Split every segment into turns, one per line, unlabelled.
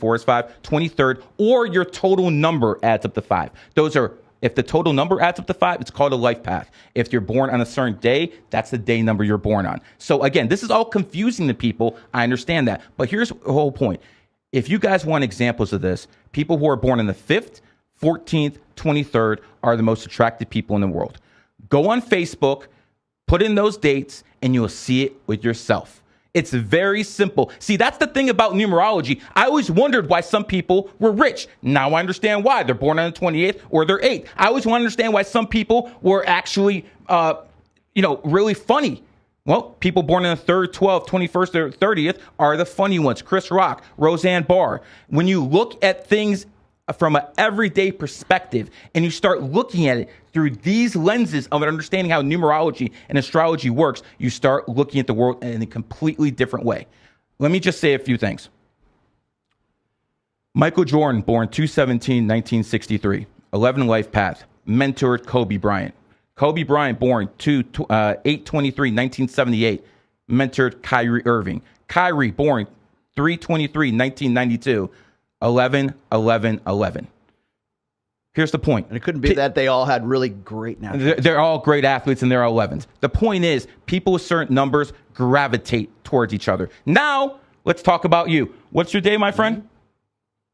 4 is 5, 23rd, or your total number adds up to 5. Those are, if the total number adds up to 5, it's called a life path. If you're born on a certain day, that's the day number you're born on. So again, this is all confusing to people. I understand that. But here's the whole point. If you guys want examples of this, people who are born on the 5th, 14th, 23rd are the most attractive people in the world. Go on Facebook, put in those dates, and you'll see it with yourself. It's very simple. See, that's the thing about numerology. I always wondered why some people were rich. Now I understand why. They're born on the 28th or they're 8th. I always want to understand why some people were actually, really funny. Well, people born on the 3rd, 12th, 21st, or 30th are the funny ones. Chris Rock, Roseanne Barr. When you look at things from an everyday perspective and you start looking at it through these lenses of understanding how numerology and astrology works, you start looking at the world in a completely different way. Let me just say a few things. Michael Jordan, born 2/17/1963, 11 life path, mentored Kobe Bryant. Kobe Bryant, born 8/23/1978, mentored Kyrie Irving. Kyrie, born 3/23/1992, 11/11/11. Here's the point.
And it couldn't be that they all had really great natural.
They're all great athletes and they're all 11s. The point is, people with certain numbers gravitate towards each other. Now, let's talk about you. What's your day, my friend?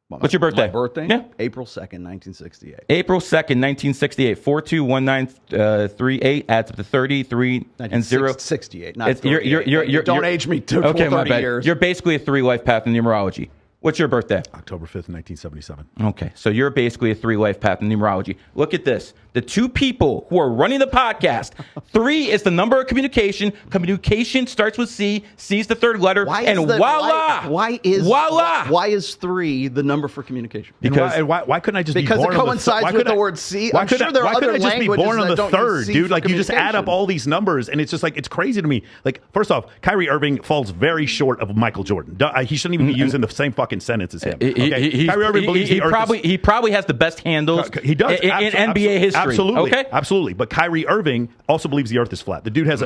What's your birthday?
My birthday?
Yeah.
April 2nd, 1968.
April 2nd, 1968. 421938 adds up to 33 and 0.
68, not
38.
Don't age me to
okay,
30 years.
You're basically a 3 life path in numerology. What's your birthday?
October 5th, 1977.
Okay, so you're basically a 3 life path in numerology. Look at this. The 2 people who are running the podcast, 3 is the number of communication. Communication starts with C. C is the 3rd letter. Voila!
Why is 3 the number for communication?
Because why couldn't I just be born
it coincides with the word C? I'm sure there are other languages that don't use C. Why couldn't I just be born on the 3rd,
dude? Like, you just add up all these numbers, and it's just like, it's crazy to me. Like, first off, Kyrie Irving falls very short of Michael Jordan. He shouldn't even be using the same fucking sentence as him. Okay? Kyrie Irving believes he
probably has the best handles
he does,
in NBA history.
Absolutely,
okay?
Absolutely. But Kyrie Irving also believes the Earth is flat. The dude has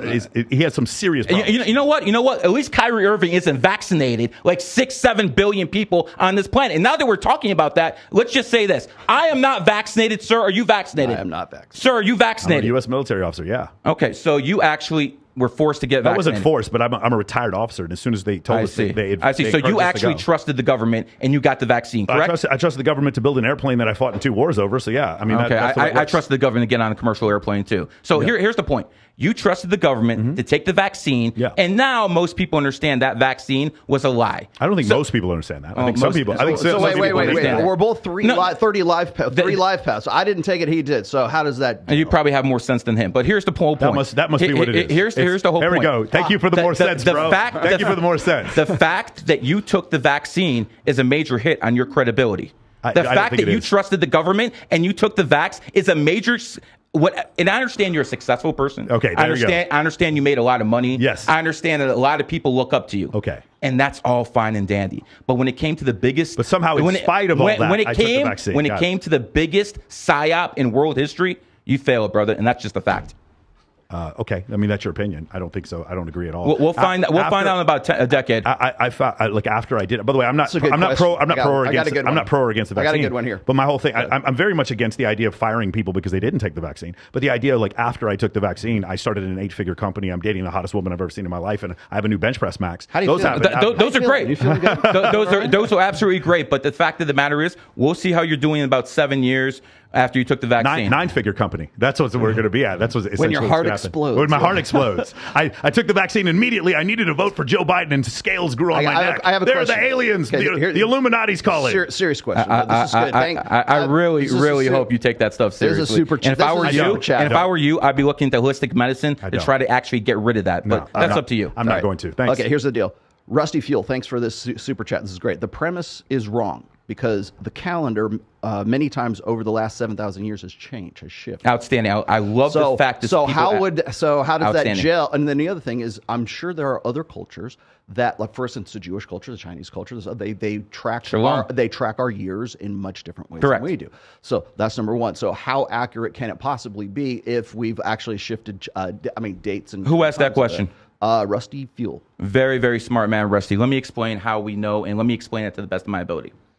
he has some serious problems.
You know what? At least Kyrie Irving isn't vaccinated like 6-7 billion people on this planet. And now that we're talking about that, let's just say this: I am not vaccinated, sir. Are you vaccinated?
I am not vaccinated,
sir. Are you vaccinated?
I'm a U.S. military officer. Yeah.
Okay, so you actually were forced to get vaccinated.
That wasn't forced, but I'm a retired officer, and as soon as they told us,
I see. So you actually trusted the government, and you got the vaccine, correct?
I trusted the government to build an airplane that I fought in 2 wars over. So yeah, I mean,
okay. I trusted the government to get on a commercial airplane too. So here's the point: you trusted the government to take the vaccine, and now most people understand that vaccine was a lie.
I don't think most people understand that. I think some people. I think
wait. We're both 30 live paths. I didn't take it; he did. So how does that?
You probably have more sense than him. But here's the whole point.
That must be what it is.
Here's the whole point.
There we go. Thank you for the more sense, bro. Thank you for the more sense.
The fact that you took the vaccine is a major hit on your credibility. The fact that you trusted the government and you took the vax is a major. And I understand you're a successful person.
Okay, there you go.
I understand you made a lot of money.
Yes.
I understand that a lot of people look up to you.
Okay.
And that's all fine and dandy. But when it came to the biggest,
but somehow in spite of all that, I took the vaccine.
When it came to the biggest psyop in world history, you failed, brother, and that's just a fact.
Okay, I mean, that's your opinion. I don't think so. I don't agree at all.
We'll find out in about a decade.
I found, like, after I did it. By the way, I'm not pro or against the vaccine.
I got a good one here.
But my whole thing, I'm very much against the idea of firing people because they didn't take the vaccine. But the idea, like, after I took the vaccine, I started an 8-figure company. I'm dating the hottest woman I've ever seen in my life, and I have a new bench press max.
How do you feel?
Those are great.
You feeling good?
Those are absolutely great. But the fact of the matter is, we'll see how you're doing in about 7 years after you took the vaccine.
9-figure company. That's what we're going to be at. That's what
when your heart explodes.
When my heart explodes. I took the vaccine immediately. I needed to vote for Joe Biden, and scales grew on my neck.
I have a question.
They're the aliens. The Illuminati's calling.
Serious question. This is good.
I really hope you take that stuff seriously.
There's a super chat.
And if I were you, I'd be looking into holistic medicine to try to actually get rid of that. But that's up to you.
I'm not going to. Thanks.
Okay, here's the deal. Rusty Fuel, thanks for this super chat. This is great. The premise is wrong because the calendar many times over the last 7,000 years has shifted.
Outstanding. I love the fact that
how does that gel? And then the other thing is, I'm sure there are other cultures that, like, for instance, the Jewish culture, the Chinese culture, they track our years in much different ways than we do. So that's number one. So how accurate can it possibly be if we've actually shifted? Dates and
who asked that question?
Rusty Fuel.
Very, very smart man, Rusty. Let me explain how we know, and let me explain it to the best of my ability.